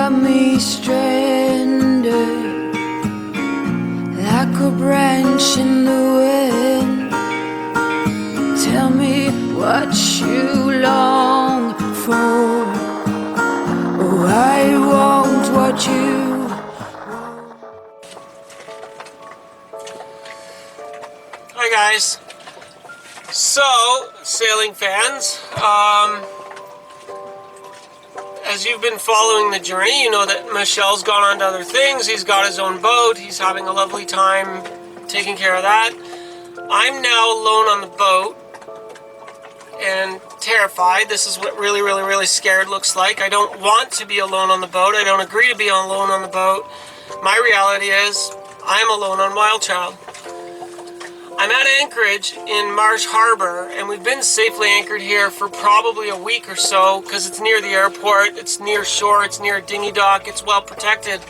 got me stranded like a branch in the wind. Tell me what you long for. Oh, I want what you want. Hi guys. So, sailing fans, as you've been following the journey, you know that Michelle's gone on to other things. He's got his own boat. He's having a lovely time taking care of that. I'm now alone on the boat and terrified. This is what really scared looks like. I don't want to be alone on the boat. I don't agree to be alone on the boat. My reality is I'm alone on WildChild. I'm at Anchorage in Marsh Harbor, and we've been safely anchored here for probably a week or so because it's near the airport, it's near shore, it's near a dinghy dock, it's well protected.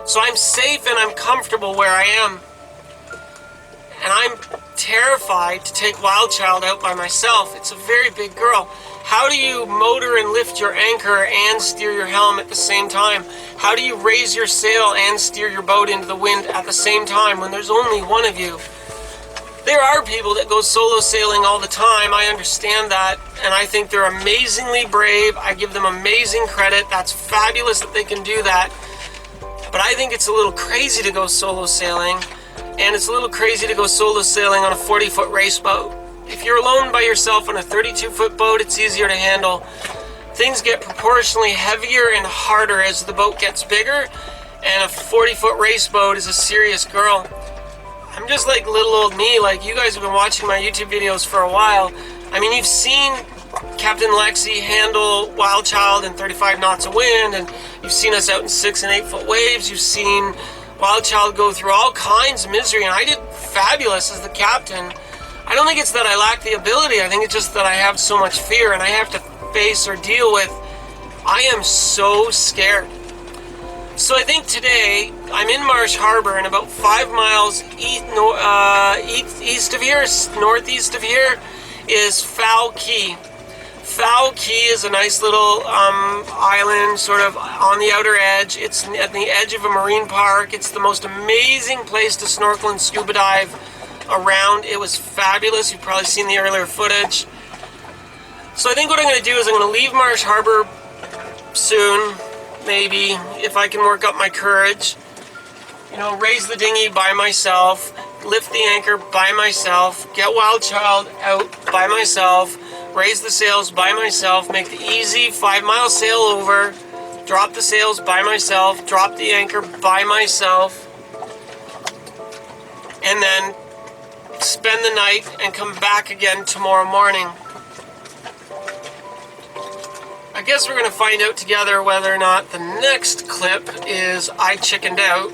So I'm safe and I'm comfortable where I am. And I'm terrified to take WildChild out by myself. It's a very big girl. How do you motor and lift your anchor and steer your helm at the same time? How do you raise your sail and steer your boat into the wind at the same time when there's only one of you? There are people that go solo sailing all the time, I understand that, and I think they're amazingly brave. I give them amazing credit. That's fabulous that they can do that. But I think it's a little crazy to go solo sailing, and it's a little crazy to go solo sailing on a 40-foot race boat. If you're alone by yourself on a 32-foot boat, it's easier to handle. Things get proportionally heavier and harder as the boat gets bigger, and a 40-foot race boat is a serious girl. I'm just like little old me. Like, you guys have been watching my YouTube videos for a while. I mean, you've seen Captain Lexi handle WildChild in 35 knots of wind, and you've seen us out in 6 and 8 foot waves. You've seen WildChild go through all kinds of misery, and I did fabulous as the captain. I don't think it's that I lack the ability. I think it's just that I have so much fear, and I have to face or deal with. I am so scared. So I think today I'm in Marsh Harbor, and about 5 miles east of here, northeast of here, is Foul Key. Foul Key is a nice little island, sort of on the outer edge. It's at the edge of a marine park. It's the most amazing place to snorkel and scuba dive around. It was fabulous. You've probably seen the earlier footage. So I think what I'm going to do is I'm going to leave Marsh Harbor soon. Maybe, if I can work up my courage, you know, raise the dinghy by myself, lift the anchor by myself, get WildChild out by myself, raise the sails by myself, make the easy 5-mile sail over, drop the sails by myself, drop the anchor by myself, and then spend the night and come back again tomorrow morning. I guess we're going to find out together whether or not the next clip is I chickened out,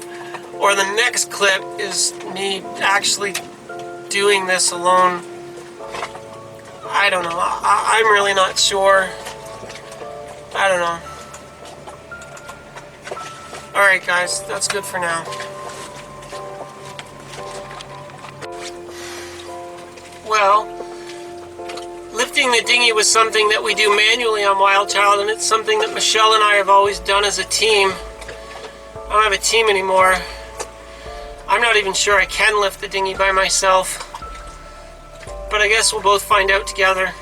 or the next clip is me actually doing this alone. I don't know. I'm really not sure. I don't know. Alright guys, that's good for now. Well, lifting the dinghy was something that we do manually on WildChild, and it's something that Michelle and I have always done as a team. I don't have a team anymore. I'm not even sure I can lift the dinghy by myself, but I guess we'll both find out together.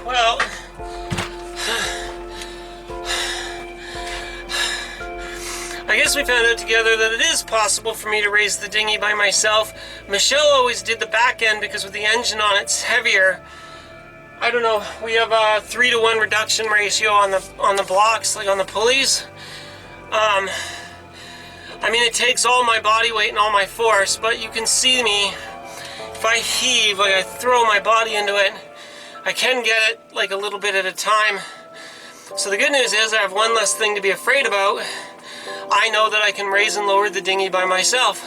Well, I guess we found out together that it is possible for me to raise the dinghy by myself. Michelle always did the back end because with the engine on it's heavier. I don't know, we have a 3-to-1 reduction ratio on the blocks, like on the pulleys. I mean, it takes all my body weight and all my force, but you can see me, if I heave, like I throw my body into it, I can get it like a little bit at a time. So the good news is I have one less thing to be afraid about. I know that I can raise and lower the dinghy by myself.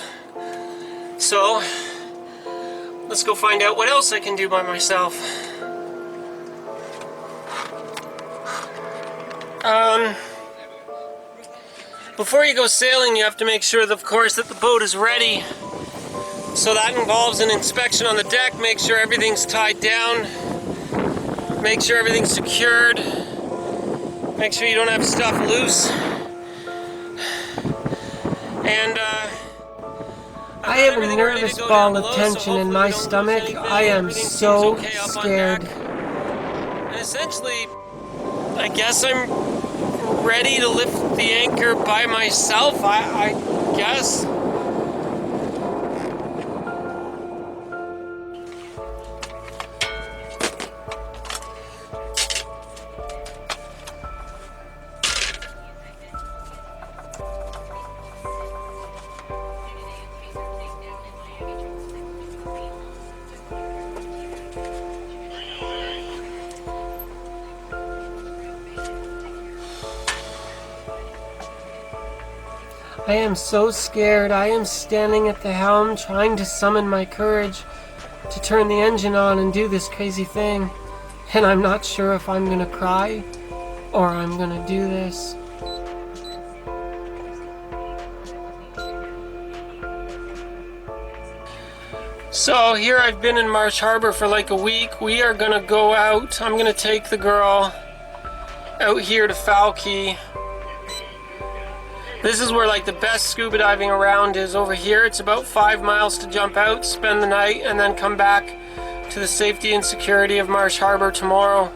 So let's go find out what else I can do by myself. Before you go sailing, you have to make sure, of course, that the boat is ready. So that involves an inspection on the deck, make sure everything's tied down, make sure everything's secured, make sure you don't have stuff loose. And I have a nervous ball of tension in my stomach. I am so scared. And essentially, I guess I'm ready to lift the anchor by myself, I guess. I am so scared. I am standing at the helm trying to summon my courage to turn the engine on and do this crazy thing. And I'm not sure if I'm gonna cry or I'm gonna do this. So here I've been in Marsh Harbor for like a week. We are gonna go out. I'm gonna take the girl out here to Foul Key. This is where like the best scuba diving around is, over here. It's about 5 miles to jump out, spend the night, and then come back to the safety and security of Marsh Harbor tomorrow.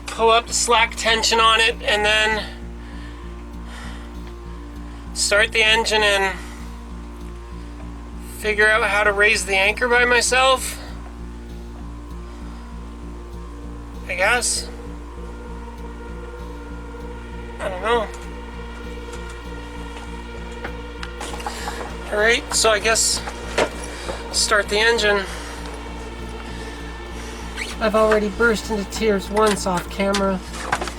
Pull up the slack tension on it, and then start the engine and figure out how to raise the anchor by myself, I guess. I don't know. Alright, so I guess start the engine. I've already burst into tears once off camera.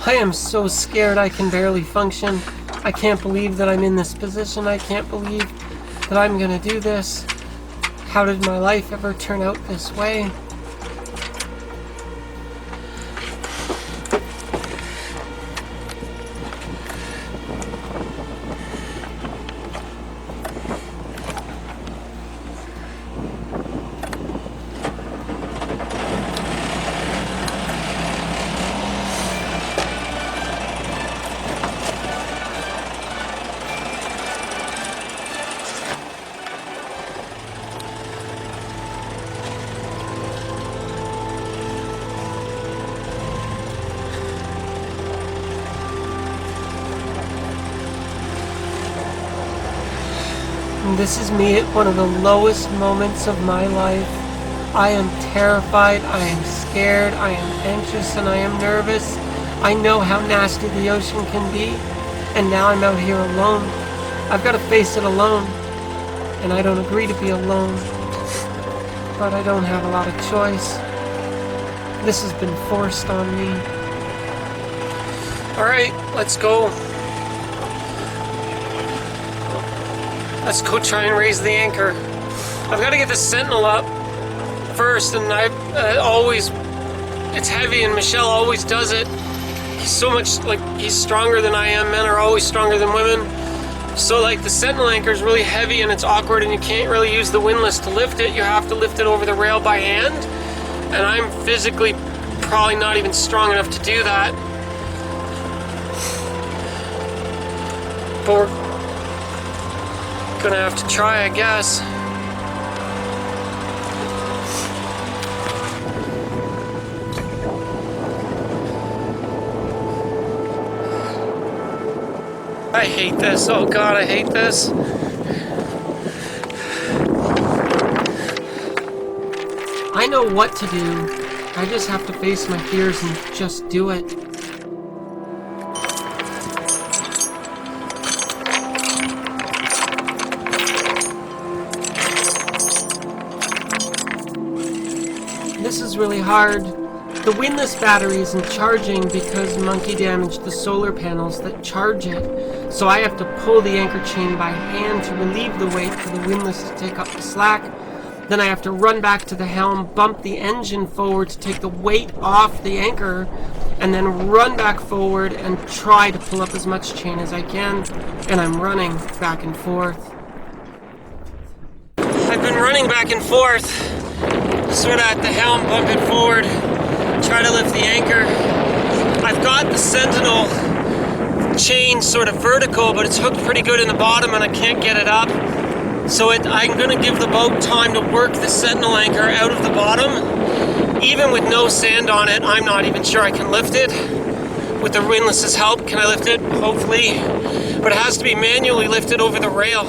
I am so scared I can barely function. I can't believe that I'm in this position. I can't believe that I'm gonna do this. How did my life ever turn out this way? This is me at one of the lowest moments of my life. I am terrified, I am scared, I am anxious, and I am nervous. I know how nasty the ocean can be, and now I'm out here alone. I've got to face it alone, and I don't agree to be alone, but I don't have a lot of choice. This has been forced on me. Alright, let's go. Let's go try and raise the anchor. I've got to get the Sentinel up first, and it's heavy, and Michelle always does it. He's so much, he's stronger than I am. Men are always stronger than women. So the Sentinel anchor is really heavy, and it's awkward, and you can't really use the windlass to lift it. You have to lift it over the rail by hand, and I'm physically probably not even strong enough to do that. But we're gonna have to try, I guess. I hate this. Oh God, I hate this. I know what to do. I just have to face my fears and just do it. This is really hard. The windlass battery isn't charging because Monkey damaged the solar panels that charge it. So I have to pull the anchor chain by hand to relieve the weight for the windlass to take up the slack. Then I have to run back to the helm, bump the engine forward to take the weight off the anchor, and then run back forward and try to pull up as much chain as I can. And I'm running back and forth. I've been running back and forth, sort of at the helm, bump it forward, try to lift the anchor. I've got the Sentinel chain sort of vertical, but it's hooked pretty good in the bottom and I can't get it up. So I'm going to give the boat time to work the Sentinel anchor out of the bottom. Even with no sand on it, I'm not even sure I can lift it. With the windlass's help, can I lift it? Hopefully. But it has to be manually lifted over the rail.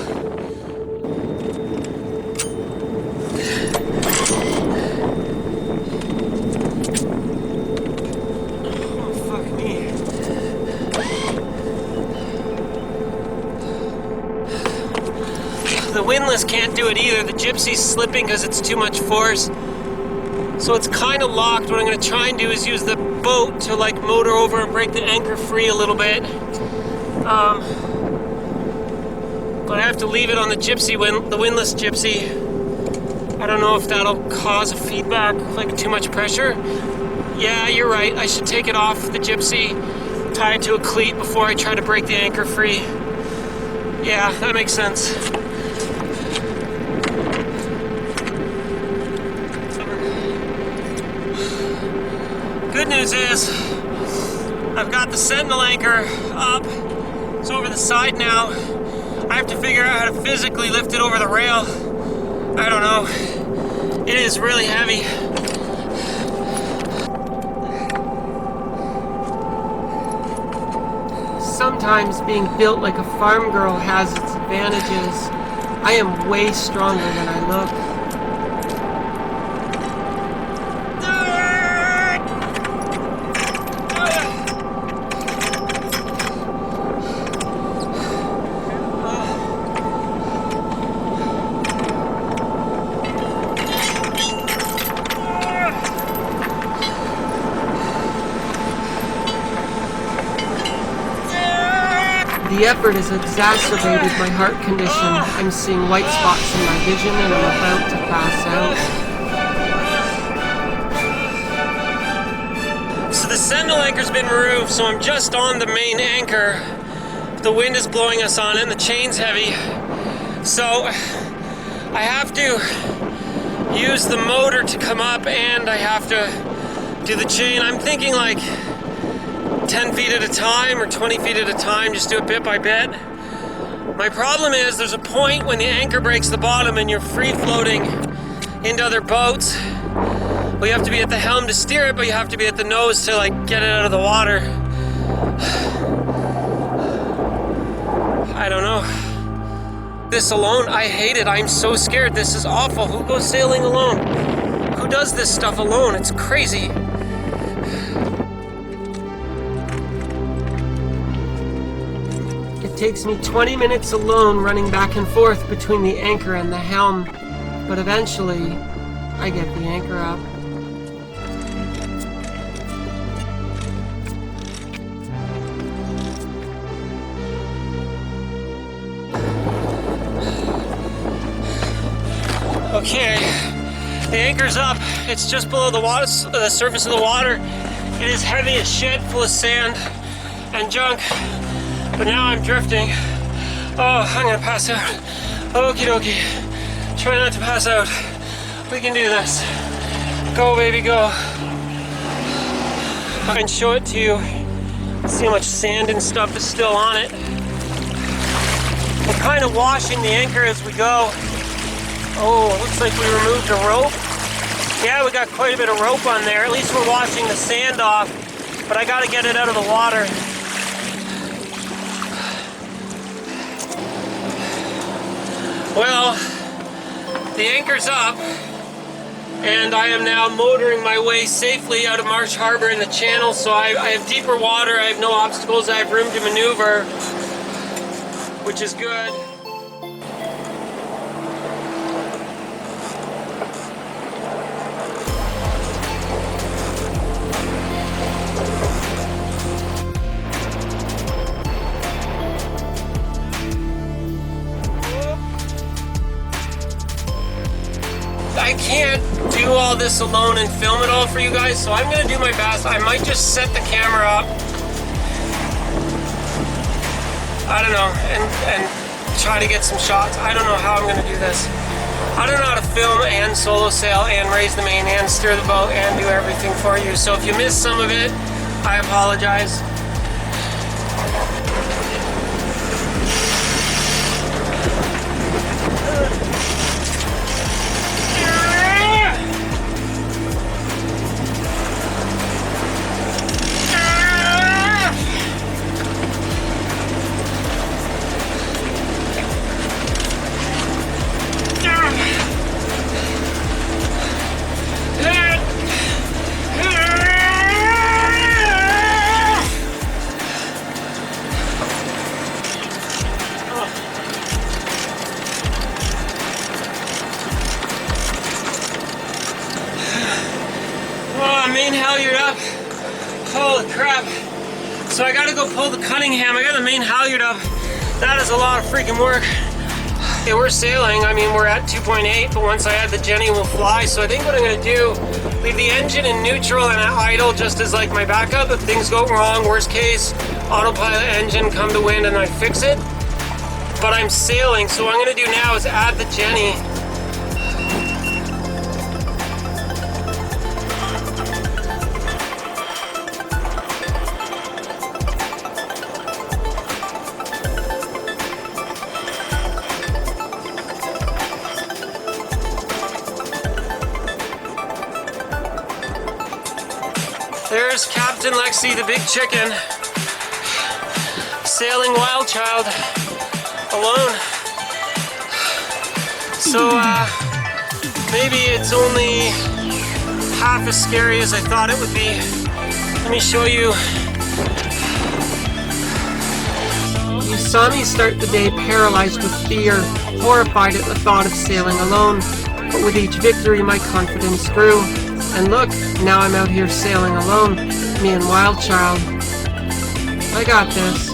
The windlass can't do it either. The Gypsy's slipping because it's too much force. So it's kind of locked. What I'm going to try and do is use the boat to like motor over and break the anchor free a little bit. But I have to leave it on the Gypsy, the windlass Gypsy. I don't know if that'll cause a feedback, like too much pressure. Yeah, you're right. I should take it off the Gypsy, tie it to a cleat before I try to break the anchor free. Yeah, that makes sense. Good news is, I've got the Sentinel anchor up. It's over the side now. I have to figure out how to physically lift it over the rail. I don't know. It is really heavy. Sometimes being built like a farm girl has its advantages. I am way stronger than I look. The effort has exacerbated my heart condition. I'm seeing white spots in my vision and I'm about to pass out. So the Sentinel anchor's been removed, so I'm just on the main anchor. The wind is blowing us on it and the chain's heavy. So I have to use the motor to come up and I have to do the chain. I'm thinking like 10 feet at a time or 20 feet at a time, just do it bit by bit. My problem is there's a point when the anchor breaks the bottom and you're free floating into other boats. Well, you have to be at the helm to steer it, but you have to be at the nose to like get it out of the water. I don't know. This alone, I hate it. I'm so scared. This is awful. Who goes sailing alone? Who does this stuff alone? It's crazy. It takes me 20 minutes alone running back and forth between the anchor and the helm, but eventually I get the anchor up. Okay, the anchor's up. It's just below the water, the surface of the water. It is heavy as shit, full of sand and junk. But now I'm drifting. Oh, I'm gonna pass out. Okie dokie. Try not to pass out. We can do this. Go, baby, go. I can show it to you. See how much sand and stuff is still on it. We're kind of washing the anchor as we go. Oh, looks like we removed a rope. Yeah, we got quite a bit of rope on there. At least we're washing the sand off. But I gotta get it out of the water. Well, the anchor's up, and I am now motoring my way safely out of Marsh Harbor in the channel, so I have deeper water, I have no obstacles, I have room to maneuver, which is good. I can't do all this alone and film it all for you guys, so I'm going to do my best. I might just set the camera up, I don't know, and try to get some shots. I don't know how I'm going to do this. I don't know how to film and solo sail and raise the main and steer the boat and do everything for you. So if you missed some of it, I apologize. Main halyard up. Holy crap. So I gotta go pull the Cunningham. I got the main halyard up. That is a lot of freaking work. Okay, we're sailing. I mean, we're at 2.8, but once I add the Jenny, we'll fly. So I think what I'm gonna do, leave the engine in neutral and idle just as like my backup. If things go wrong, worst case, autopilot engine, come to wind, and I fix it. But I'm sailing, so what I'm gonna do now is add the Jenny. There's Captain Lexi, the big chicken, sailing WildChild alone. So maybe it's only half as scary as I thought it would be. Let me show you. You saw me start the day paralyzed with fear, horrified at the thought of sailing alone. But with each victory, my confidence grew. And look, now I'm out here sailing alone, me and WildChild. I got this.